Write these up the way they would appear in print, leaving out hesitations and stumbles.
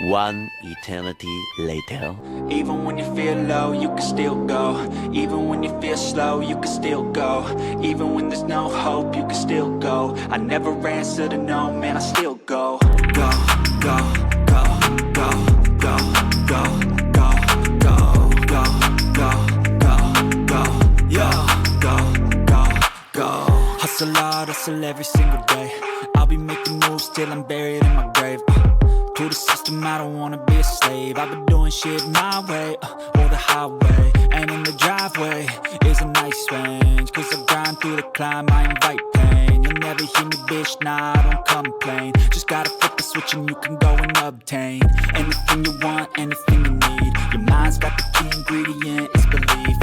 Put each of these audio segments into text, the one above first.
One eternity later. Even when you feel low, you can still go. Even when you feel slow, you can still go. Even when there's no hope, you can still go. I never answer to no, man, I still go. Go, go, go, go, go, go, go, go, go, go, go, go, yo, go, go, go. Hustle hard, hustle every single day. I'll be making moves till I'm buried in my grave. To the system, I don't wanna be a slave. I've been doing shit my way, or the highway. And in the driveway is a nice range. Cause I grind through the climb, I invite pain. You'll never hear me, bitch, nah, I don't complain. Just gotta flip the switch and you can go and obtain anything you want, anything you need. Your mind's got the key ingredient, it's belief.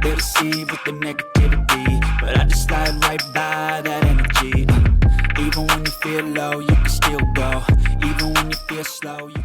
They deceive with the negativity, but I just slide right by that energy. Even when you feel low, you can still go. Even when you feel slow, you